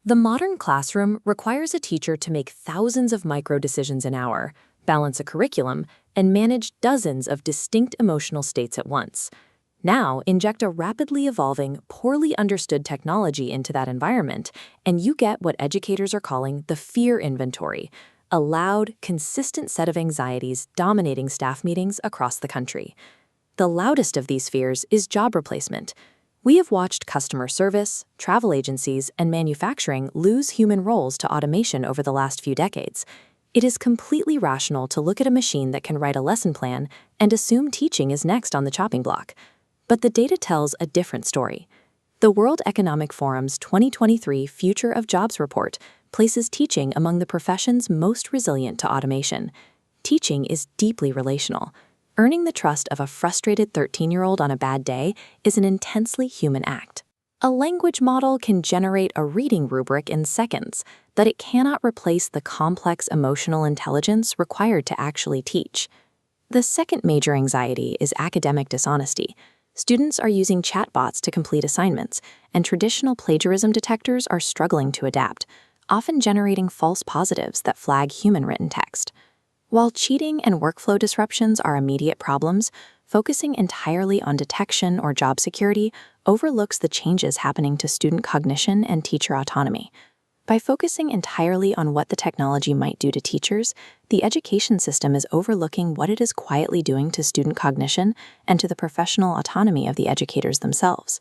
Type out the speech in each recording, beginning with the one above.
The modern classroom requires a teacher to make thousands of micro-decisions an hour, balance a curriculum, and manage dozens of distinct emotional states at once. Now, inject a rapidly evolving, poorly understood technology into that environment, and you get what educators are calling the fear inventory, a loud, consistent set of anxieties dominating staff meetings across the country. The loudest of these fears is job replacement. We have watched customer service, travel agencies, and manufacturing lose human roles to automation over the last few decades. It is completely rational to look at a machine that can write a lesson plan and assume teaching is next on the chopping block. But the data tells a different story. The World Economic Forum's 2023 Future of Jobs report places teaching among the professions most resilient to automation. Teaching is deeply relational. Earning the trust of a frustrated 13-year-old on a bad day is an intensely human act. A language model can generate a reading rubric in seconds, but it cannot replace the complex emotional intelligence required to actually teach. The second major anxiety is academic dishonesty. Students are using chatbots to complete assignments, and traditional plagiarism detectors are struggling to adapt, often generating false positives that flag human-written text. While cheating and workflow disruptions are immediate problems, focusing entirely on detection or job security overlooks the changes happening to student cognition and teacher autonomy. By focusing entirely on what the technology might do to teachers, the education system is overlooking what it is quietly doing to student cognition and to the professional autonomy of the educators themselves.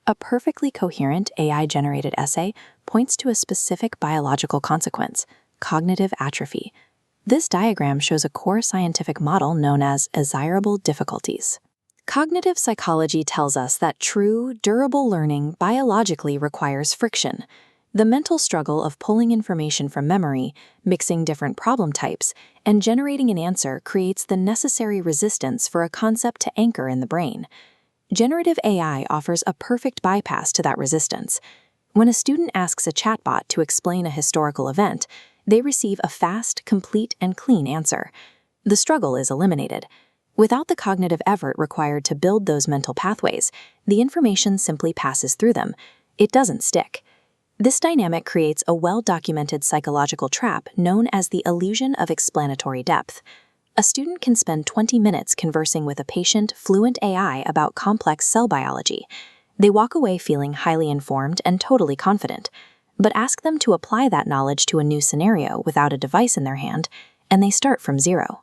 A perfectly coherent AI-generated essay points to a specific biological consequence: cognitive atrophy. This diagram shows a core scientific model known as desirable difficulties. Cognitive psychology tells us that true, durable learning biologically requires friction. The mental struggle of pulling information from memory, mixing different problem types, and generating an answer creates the necessary resistance for a concept to anchor in the brain. Generative AI offers a perfect bypass to that resistance. When a student asks a chatbot to explain a historical event, they receive a fast, complete, and clean answer. The struggle is eliminated. Without the cognitive effort required to build those mental pathways, the information simply passes through them. It doesn't stick. This dynamic creates a well-documented psychological trap known as the illusion of explanatory depth. A student can spend 20 minutes conversing with a patient, fluent AI about complex cell biology. They walk away feeling highly informed and totally confident. But ask them to apply that knowledge to a new scenario without a device in their hand, and they start from zero.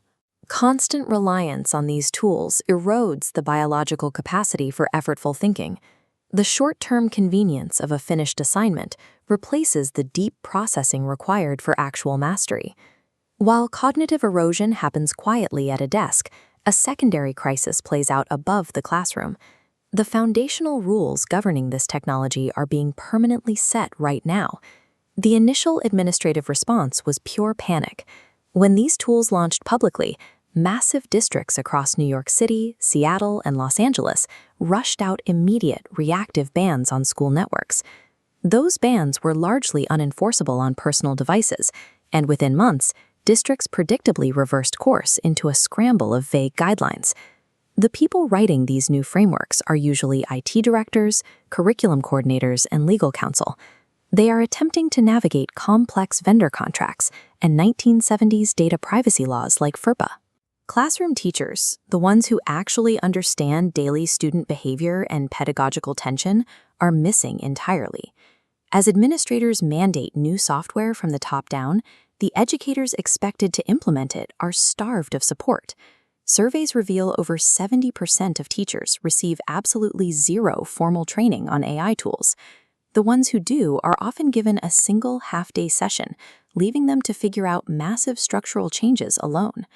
Constant reliance on these tools erodes the biological capacity for effortful thinking. The short-term convenience of a finished assignment replaces the deep processing required for actual mastery. While cognitive erosion happens quietly at a desk, a secondary crisis plays out above the classroom. The foundational rules governing this technology are being permanently set right now. The initial administrative response was pure panic. When these tools launched publicly, massive districts across New York City, Seattle, and Los Angeles rushed out immediate reactive bans on school networks. Those bans were largely unenforceable on personal devices, and within months, districts predictably reversed course into a scramble of vague guidelines. The people writing these new frameworks are usually IT directors, curriculum coordinators, and legal counsel. They are attempting to navigate complex vendor contracts and 1970s data privacy laws like FERPA. Classroom teachers, the ones who actually understand daily student behavior and pedagogical tension, are missing entirely. As administrators mandate new software from the top down, the educators expected to implement it are starved of support. Surveys reveal over 70% of teachers receive absolutely zero formal training on AI tools. The ones who do are often given a single half-day session, leaving them to figure out massive structural changes alone.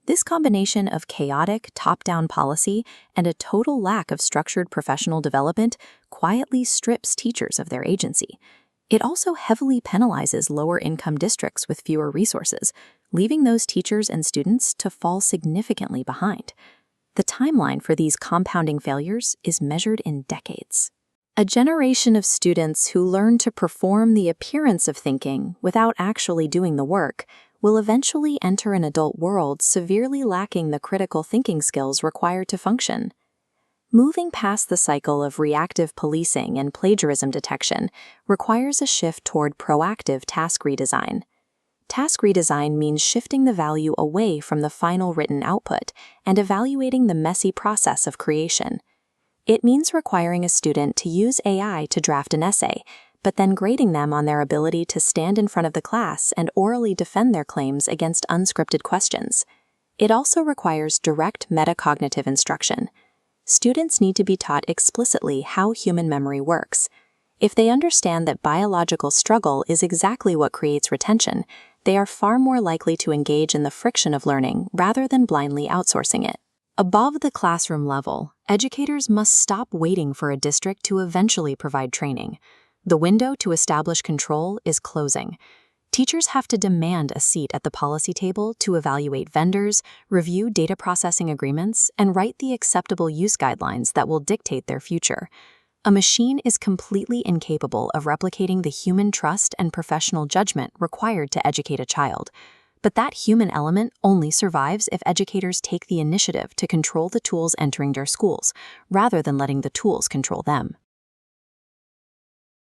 This combination of chaotic top-down policy and a total lack of structured professional development quietly strips teachers of their agency. It also heavily penalizes lower-income districts with fewer resources, leaving those teachers and students to fall significantly behind. The timeline for these compounding failures is measured in decades. A generation of students who learn to perform the appearance of thinking without actually doing the work will eventually enter an adult world severely lacking the critical thinking skills required to function. Moving past the cycle of reactive policing and plagiarism detection requires a shift toward proactive task redesign. Task redesign means shifting the value away from the final written output and evaluating the messy process of creation. It means requiring a student to use AI to draft an essay, but then grading them on their ability to stand in front of the class and orally defend their claims against unscripted questions. It also requires direct metacognitive instruction. Students need to be taught explicitly how human memory works. If they understand that biological struggle is exactly what creates retention, they are far more likely to engage in the friction of learning rather than blindly outsourcing it. Above the classroom level, educators must stop waiting for a district to eventually provide training. The window to establish control is closing. Teachers have to demand a seat at the policy table to evaluate vendors, review data processing agreements, and write the acceptable use guidelines that will dictate their future. A machine is completely incapable of replicating the human trust and professional judgment required to educate a child. But that human element only survives if educators take the initiative to control the tools entering their schools, rather than letting the tools control them.